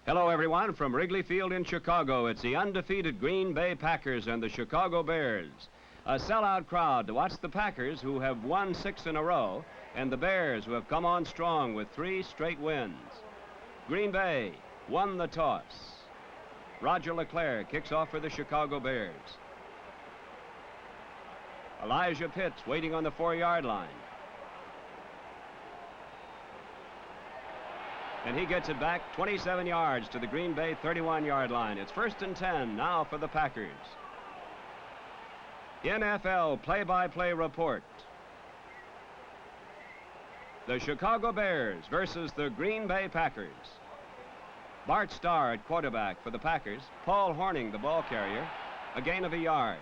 Hello, everyone, from Wrigley Field in Chicago. It's the undefeated Green Bay Packers and the Chicago Bears. A sellout crowd to watch the Packers, who have won 6 in a row, and the Bears, who have come on strong with 3 straight wins. Green Bay won the toss. Roger LeClaire kicks off for the Chicago Bears. Elijah Pitts waiting on the 4-yard line. And he gets it back 27 yards to the Green Bay 31-yard line. It's 1st and 10 now for the Packers. NFL play-by-play report. The Chicago Bears versus the Green Bay Packers. Bart Starr at quarterback for the Packers. Paul Hornung, the ball carrier. A gain of a yard.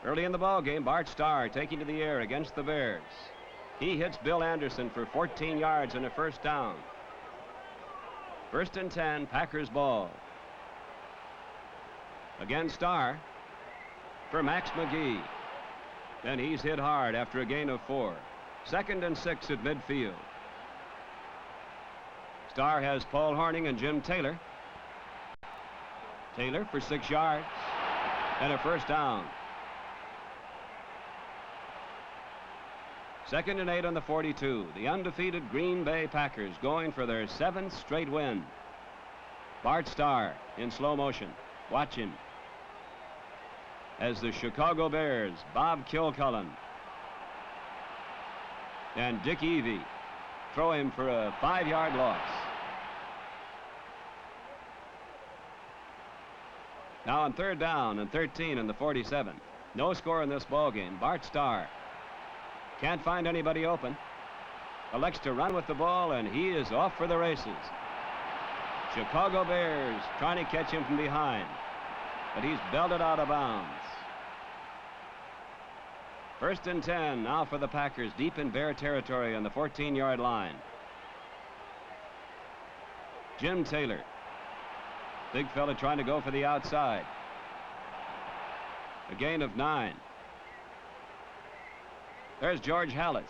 Early in the ball game, Bart Starr taking to the air against the Bears. He hits Bill Anderson for 14 yards and a first down. 1st and 10, Packers ball. Again, Starr for Max McGee. And he's hit hard after a gain of 4. 2nd and 6 at midfield. Starr has Paul Hornung and Jim Taylor. Taylor for 6 yards and a first down. 2nd and 8 on the 42. The undefeated Green Bay Packers going for their 7th straight win. Bart Starr in slow motion. Watch him. As the Chicago Bears, Bob Kilcullen and Dick Evey throw him for a 5-yard loss. Now on 3rd down and 13 in the 47. No score in this ball game. Bart Starr can't find anybody open. Elects to run with the ball, and he is off for the races. Chicago Bears trying to catch him from behind, but he's belted out of bounds. 1st and 10 now for the Packers, deep in Bear territory on the 14-yard line. Jim Taylor. Big fella trying to go for the outside. A gain of 9. There's George Halas,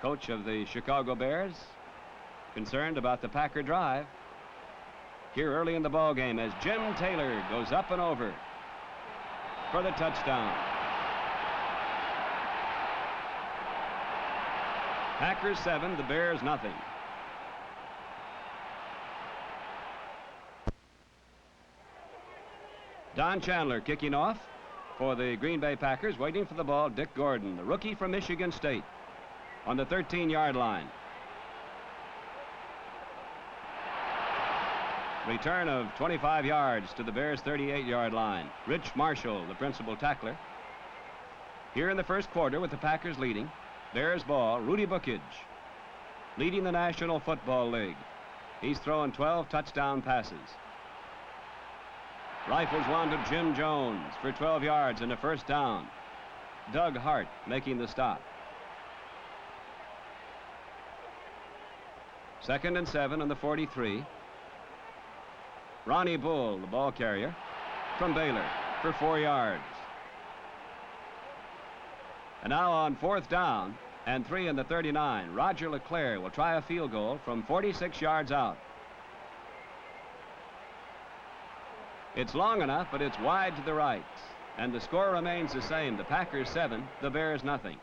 coach of the Chicago Bears, concerned about the Packer drive. Here early in the ball game as Jim Taylor goes up and over for the touchdown. Packers 7, the Bears nothing. Don Chandler kicking off for the Green Bay Packers. Waiting for the ball, Dick Gordon, the rookie from Michigan State, on the 13-yard line. Return of 25 yards to the Bears' 38-yard line. Rich Marshall, the principal tackler. Here in the first quarter with the Packers leading. Bears ball, Rudy Bukage, leading the National Football League. He's thrown 12 touchdown passes. Rifles one to Jim Jones for 12 yards and a first down. Doug Hart making the stop. 2nd and 7 on the 43. Ronnie Bull, the ball carrier, from Baylor for 4 yards. And now on 4th down and 3 in the 39, Roger LeClaire will try a field goal from 46 yards out. It's long enough, but it's wide to the right. And the score remains the same. The Packers 7, the Bears nothing.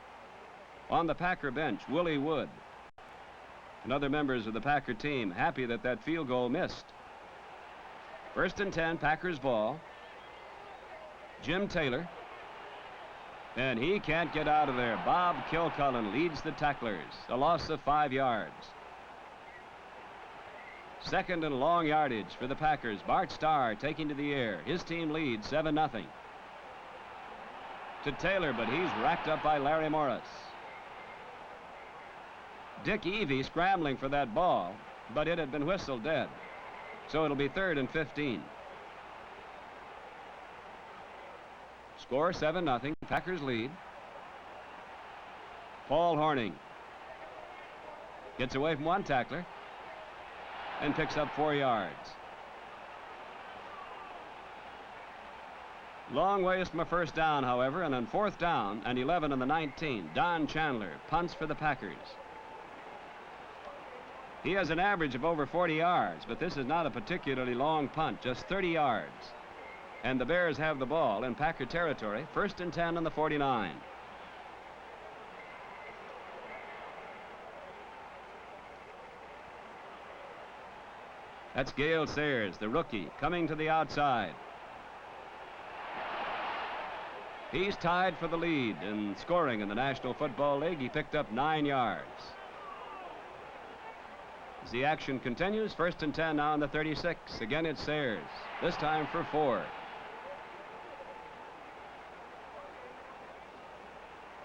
On the Packer bench, Willie Wood and other members of the Packer team happy that that field goal missed. 1st and 10, Packers ball. Jim Taylor. And he can't get out of there. Bob Kilcullen leads the tacklers. A loss of 5 yards. 2nd and long yardage for the Packers. Bart Starr taking to the air. His team leads 7-0. To Taylor, but he's racked up by Larry Morris. Dick Evey scrambling for that ball, but it had been whistled dead. So it'll be 3rd and 15. Score 7-0. Packers lead. Paul Hornung gets away from one tackler and picks up 4 yards. Long ways from a first down, however, and on 4th down and 11 on the 19, Don Chandler punts for the Packers. He has an average of over 40 yards, but this is not a particularly long punt, just 30 yards. And the Bears have the ball in Packer territory, 1st and 10 on the 49. That's Gale Sayers, the rookie, coming to the outside. He's tied for the lead in scoring in the National Football League. He picked up 9 yards. As the action continues, 1st and 10 now on the 36. Again, it's Sayers, this time for 4.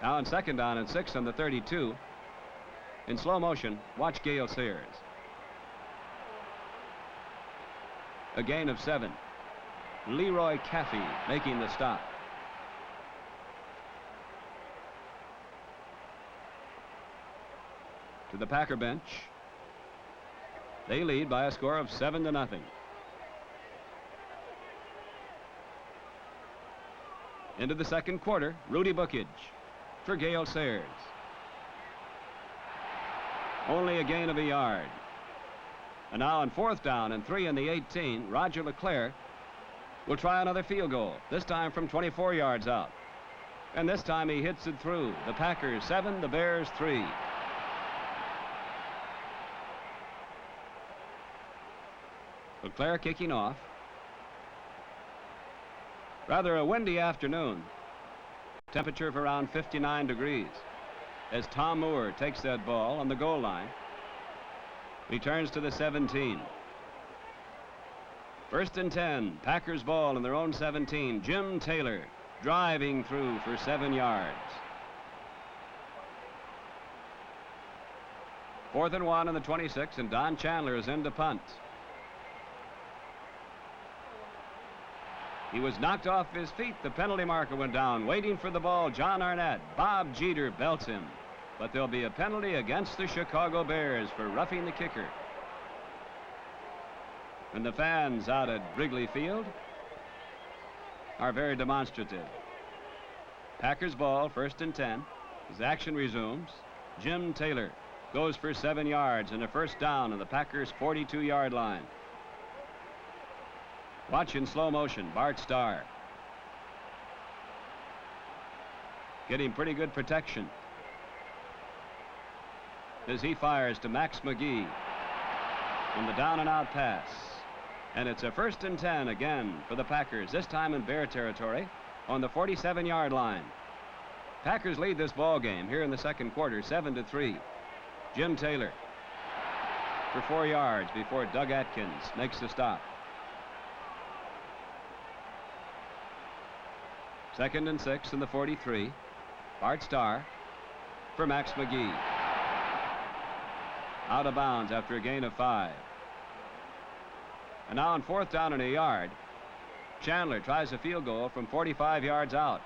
Now on 2nd down and 6 on the 32. In slow motion, watch Gale Sayers. A gain of 7. Leroy Caffey making the stop. To the Packer bench. They lead by a score of 7-0. Into the second quarter, Rudy Bookage for Gale Sayers. Only a gain of a yard. And now on 4th down and 3 in the 18, Roger LeClaire will try another field goal, this time from 24 yards out. And this time he hits it through. The Packers 7, the Bears 3. LeClaire kicking off. Rather a windy afternoon. Temperature of around 59 degrees. As Tom Moore takes that ball on the goal line. Returns to the 17. 1st and 10. Packers ball in their own 17. Jim Taylor driving through for 7 yards. 4th and 1 on the 26, and Don Chandler is in to punt. He was knocked off his feet. The penalty marker went down. Waiting for the ball, John Arnett. Bob Jeter belts him. But there'll be a penalty against the Chicago Bears for roughing the kicker. And the fans out at Wrigley Field are very demonstrative. Packers ball, 1st and 10. As action resumes, Jim Taylor goes for 7 yards and a 1st down on the Packers' 42-yard line. Watch in slow motion, Bart Starr. Getting pretty good protection as he fires to Max McGee from the down and out pass. And it's a 1st and 10 again for the Packers, this time in Bear territory on the 47-yard line. Packers lead this ball game here in the second quarter, 7-3. Jim Taylor for 4 yards before Doug Atkins makes the stop. 2nd and 6 in the 43. Bart Starr for Max McGee. Out of bounds after a gain of 5. And now on 4th down and a yard, Chandler tries a field goal from 45 yards out.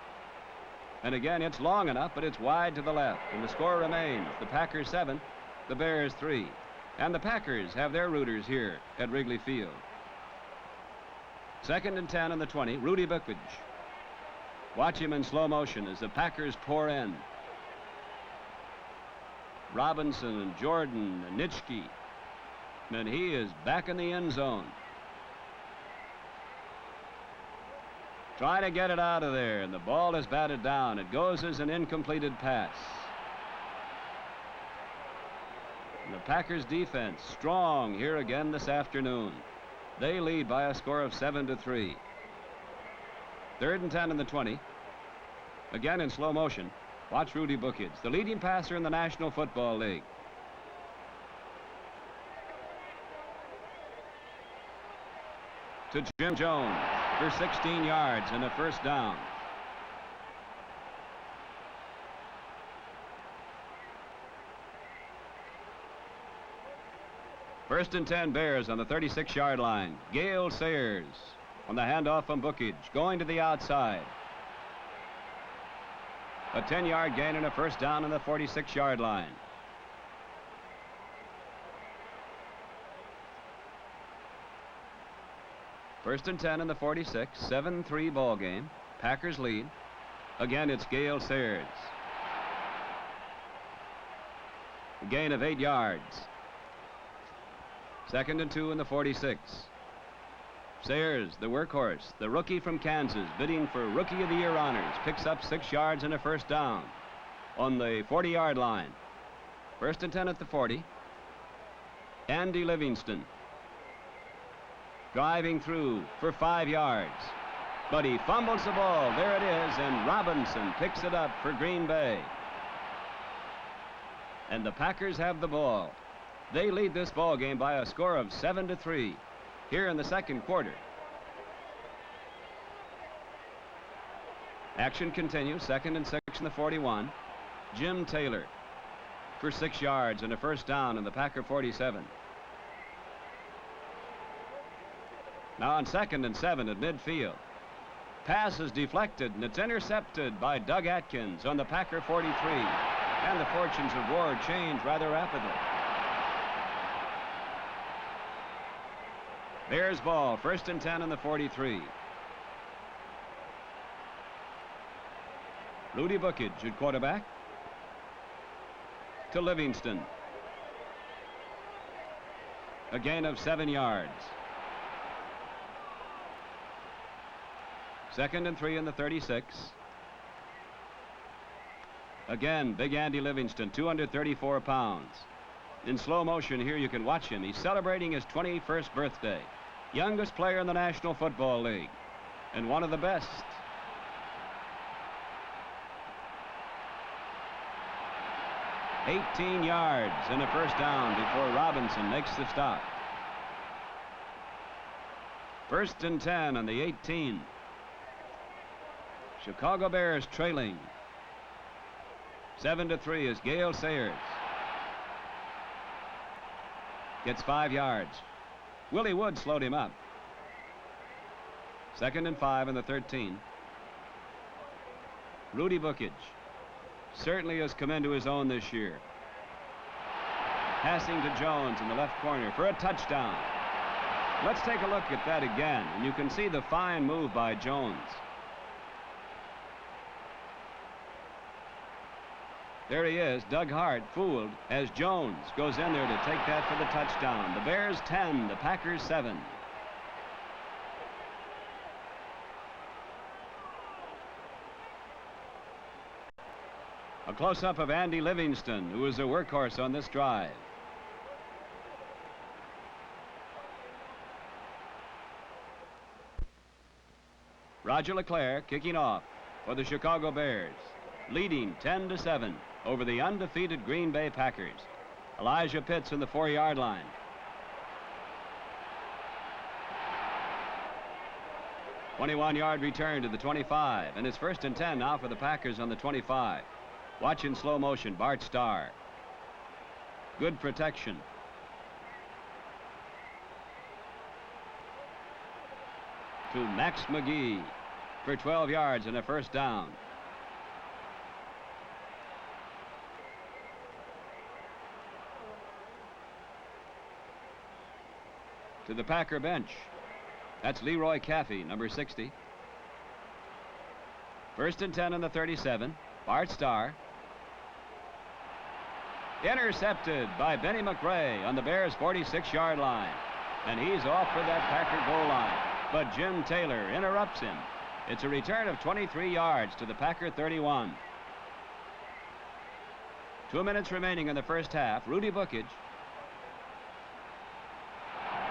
And again, it's long enough, but it's wide to the left. And the score remains the Packers 7, the Bears 3. And the Packers have their rooters here at Wrigley Field. 2nd and 10 on the 20, Rudy Bookage. Watch him in slow motion as the Packers pour in. Robinson and Jordan and Nitschke. And he is back in the end zone. Trying to get it out of there, and the ball is batted down. It goes as an incompleted pass. And the Packers defense strong here again this afternoon. They lead by a score of 7-3. 3rd and 10 in the 20. Again in slow motion. Watch Rudy Bookage, the leading passer in the National Football League. To Jim Jones for 16 yards and a 1st down. First and 10 Bears on the 36-yard line. Gale Sayers on the handoff from Bookage, going to the outside. A 10-yard gain and a 1st down on the 46-yard line. First and 10 in the 46, 7-3 ball game. Packers lead. Again, it's Gale Sayers. A gain of 8 yards. 2nd and 2 in the 46. Sayers, the workhorse, the rookie from Kansas, bidding for Rookie of the Year honors, picks up 6 yards and a first down on the 40-yard line. 1st and 10 at the 40. Andy Livingston driving through for 5 yards, but he fumbles the ball. There it is, and Robinson picks it up for Green Bay. And the Packers have the ball. They lead this ball game by a score of 7-3 here in the second quarter. Action continues. 2nd and 6 in the 41. Jim Taylor for 6 yards and a first down in the Packer 47. Now on 2nd and 7 at midfield. Pass is deflected, and it's intercepted by Doug Atkins on the Packer 43. And the fortunes of war change rather rapidly. Bears ball, 1st and 10 in the 43. Rudy Bookage at quarterback. To Livingston. A gain of 7 yards. 2nd and 3 in the 36. Again, big Andy Livingston, 234 pounds. In slow motion here, you can watch him. He's celebrating his 21st birthday. Youngest player in the National Football League, and one of the best. "18 yards and a first down before Robinson makes the stop. 1st and 10 on the 18. Chicago Bears trailing 7-3 as Gale Sayers gets 5 yards. Willie Wood slowed him up. 2nd and 5 in the 13. Rudy Bookage certainly has come into his own this year. Passing to Jones in the left corner for a touchdown. Let's take a look at that again, and you can see the fine move by Jones. There he is, Doug Hart, fooled, as Jones goes in there to take that for the touchdown. The Bears 10, the Packers 7. A close-up of Andy Livingston, who is a workhorse on this drive. Roger LeClaire kicking off for the Chicago Bears, leading 10-7 over the undefeated Green Bay Packers. Elijah Pitts in the 4-yard line. "21-yard return to the 25, and it's 1st and 10 now for the Packers on the 25. Watch in slow motion, Bart Starr. Good protection. To Max McGee for 12 yards and a first down. To the Packer bench. That's Leroy Caffey, number 60. 1st and 10 in the 37. Bart Starr. Intercepted by Benny McRae on the Bears' 46-yard line. And he's off for that Packer goal line. But Jim Taylor interrupts him. It's a return of 23 yards to the Packer 31. 2 minutes remaining in the first half. Rudy Bookage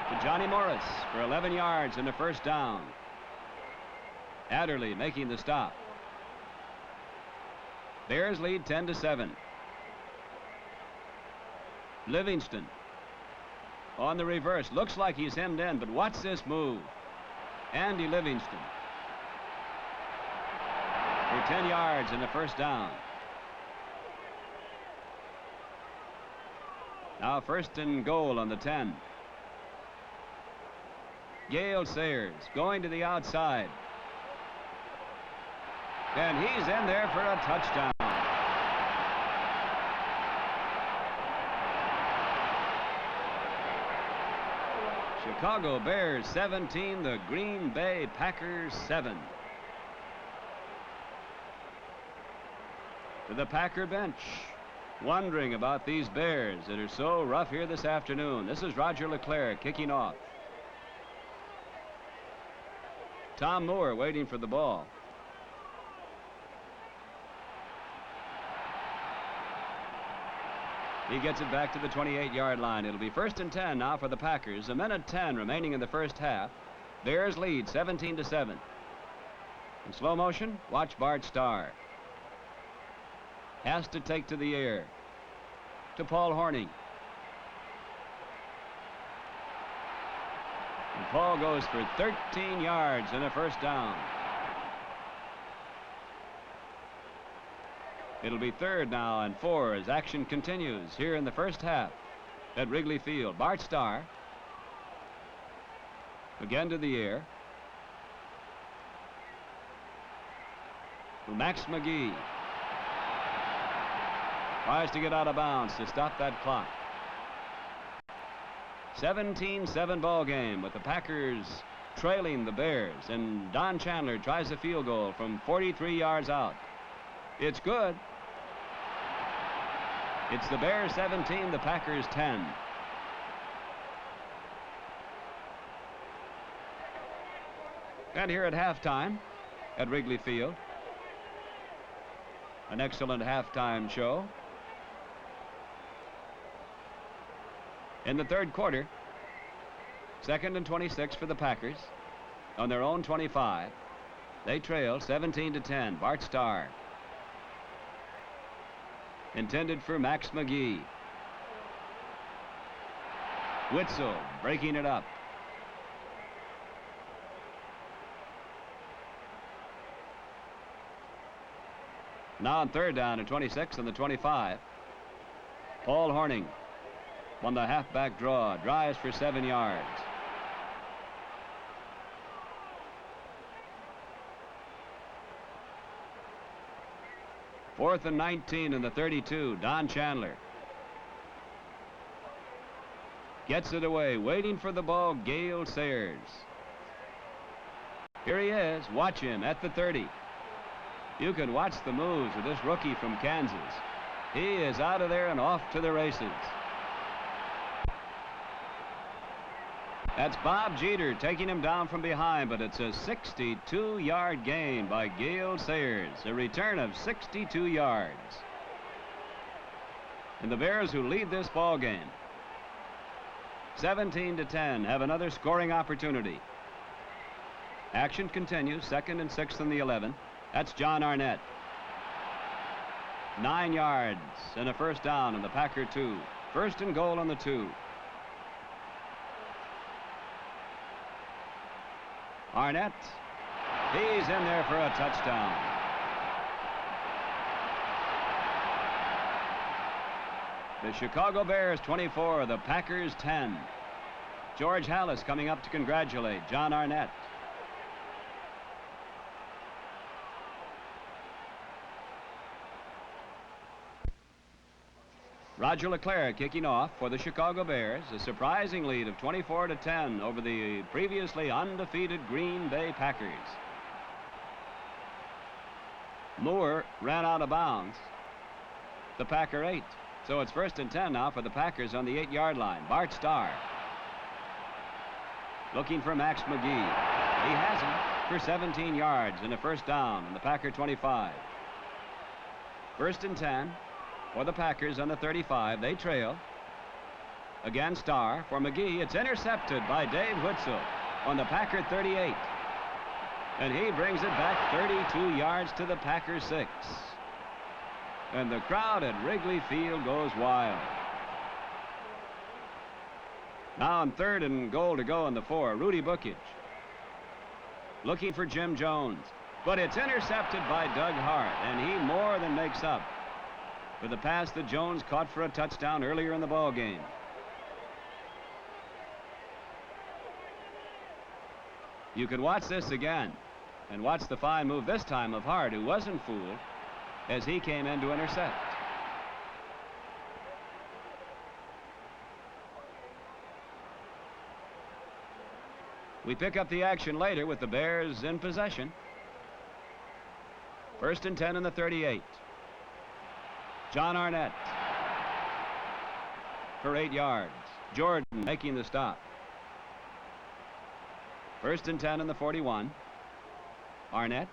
to Johnny Morris for 11 yards and a first down. Adderley making the stop. Bears lead 10-7. Livingston on the reverse. Looks like he's hemmed in, but watch this move. Andy Livingston for 10 yards and a first down. Now 1st and goal on the 10. Gale Sayers going to the outside. And he's in there for a touchdown. Chicago Bears 17, the Green Bay Packers 7. To the Packer bench. wondering about these Bears that are so rough here this afternoon. This is Roger LeClaire kicking off. Tom Moore waiting for the ball. He gets it back to the 28-yard line. It'll be 1st and 10 now for the Packers. A minute 10 remaining in the first half. Bears lead 17-7. In slow motion, watch Bart Starr. Has to take to the air. To Paul Hornung. And Paul goes for 13 yards and a first down. It'll be 3rd now and 4 as action continues here in the first half at Wrigley Field. Bart Starr. Again to the air. To Max McGee. Tries to get out of bounds to stop that clock. 17-7 ball game with the Packers trailing the Bears, and Don Chandler tries a field goal from 43 yards out. It's good. It's the Bears 17, the Packers 10. And here at halftime at Wrigley Field, an excellent halftime show. In the 3rd quarter, 2nd and 26 for the Packers on their own 25. They trail 17-10. Bart Starr. Intended for Max McGee. Witzel breaking it up. Now on 3rd down and 26 on the 25. Paul Hornung on the halfback draw, drives for 7 yards. Fourth and 19 in the 32. Don Chandler gets it away, waiting for the ball. Gale Sayers. Here he is. Watch him at the 30. You can watch the moves of this rookie from Kansas. He is out of there and off to the races. That's Bob Jeter taking him down from behind, but it's a 62-yard gain by Gale Sayers, a return of 62 yards. And the Bears, who lead this ball game 17-10, have another scoring opportunity. Action continues. 2nd and 6 on the 11. That's John Arnett. 9 yards and a first down on the Packer 2. 1st and goal on the 2. Arnett, he's in there for a touchdown. The Chicago Bears 24, the Packers 10. George Halas coming up to congratulate John Arnett. Roger LeClaire kicking off for the Chicago Bears, a surprising lead of 24-10 over the previously undefeated Green Bay Packers. Moore ran out of bounds. The Packer 8. So it's 1st and 10 now for the Packers on the 8-yard line. Bart Starr looking for Max McGee. He has him for 17 yards and a first down on the Packer 25. 1st and 10. For the Packers on the 35. They trail. Again Starr for McGee. It's intercepted by Dave Witzel on the Packer 38. And he brings it back 32 yards to the Packer 6. And the crowd at Wrigley Field goes wild. Now on 3rd and goal to go on the 4. Rudy Bookage looking for Jim Jones. But it's intercepted by Doug Hart, and he more than makes up for the pass that Jones caught for a touchdown earlier in the ball game. You can watch this again and watch the fine move this time of Hart, who wasn't fooled as he came in to intercept. We pick up the action later with the Bears in possession. 1st and 10 in the 38. John Arnett for 8 yards. Jordan making the stop. 1st and 10 in the 41. Arnett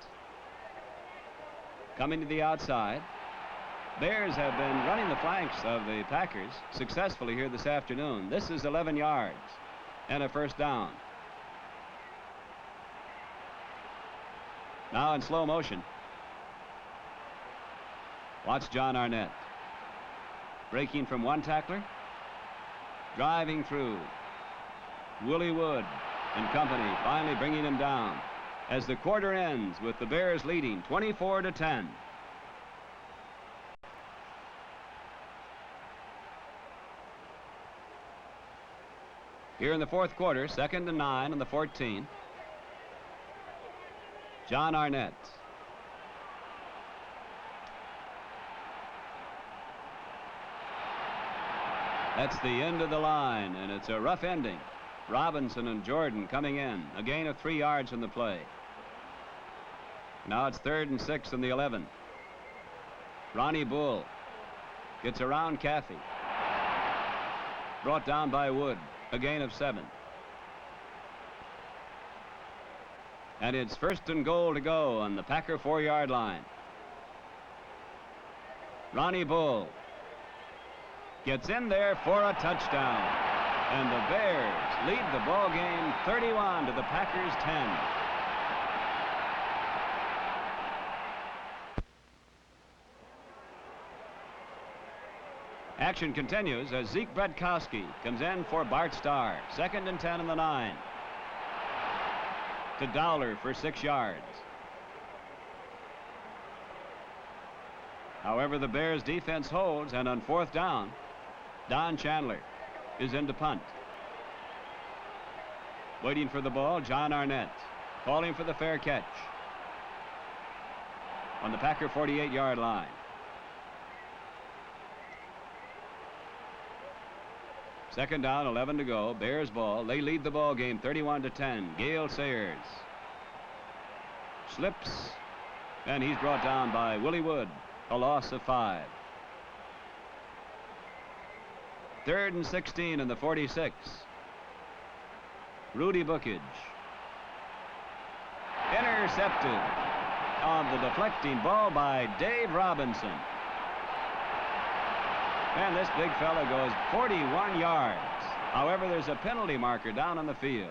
coming to the outside. Bears have been running the flanks of the Packers successfully here this afternoon. This is 11 yards and a 1st down. Now in slow motion. Watch John Arnett. Breaking from one tackler. Driving through. Willie Wood and company finally bringing him down as the quarter ends with the Bears leading 24-10. Here in the 4th quarter, 2nd and 9 on the 14. John Arnett. That's the end of the line, and it's a rough ending. Robinson and Jordan coming in. A gain of 3 yards from the play. Now it's 3rd and 6 on the 11. Ronnie Bull gets around Caffey. Brought down by Wood. A gain of 7. And it's 1st and goal to go on the Packer 4-yard line. Ronnie Bull gets in there for a touchdown. And the Bears lead the ball game 31 to the Packers 10. Action continues as Zeke Bradkowski comes in for Bart Starr. 2nd and 10 on the 9. To Dowler for 6 yards. However, the Bears defense holds, and on 4th down, Don Chandler is in to punt. Waiting for the ball, John Arnett. Calling for the fair catch. On the Packer 48-yard line. 2nd down, 11 to go. Bears ball. They lead the ball game 31-10. Gale Sayers slips, and he's brought down by Willie Wood. A loss of 5. 3rd and 16 in the 46. Rudy Bookage. Intercepted on the deflecting ball by Dave Robinson. And this big fella goes 41 yards. However, there's a penalty marker down on the field.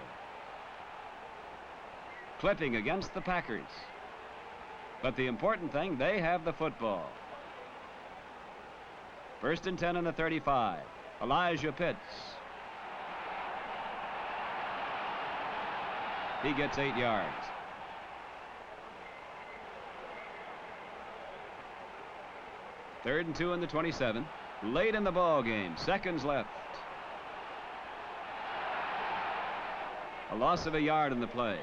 Clipping against the Packers. But the important thing, they have the football. 1st and 10 in the 35. Elijah Pitts. He gets 8 yards. Third and 2 in the 27. Late in the ball game, seconds left. A loss of a yard in the play.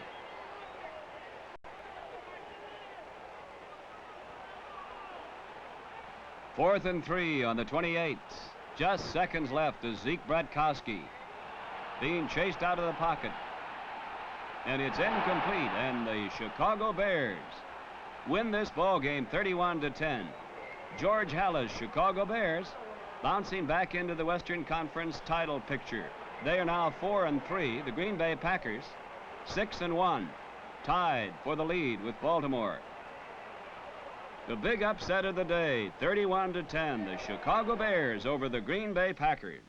Fourth and 3 on the 28. Just seconds left as Zeke Bradkowski being chased out of the pocket. And it's incomplete, and the Chicago Bears win this ball game 31-10. George Halas' Chicago Bears bouncing back into the Western Conference title picture. They are now 4-3. The Green Bay Packers 6-1, tied for the lead with Baltimore. The big upset of the day, 31-10, the Chicago Bears over the Green Bay Packers.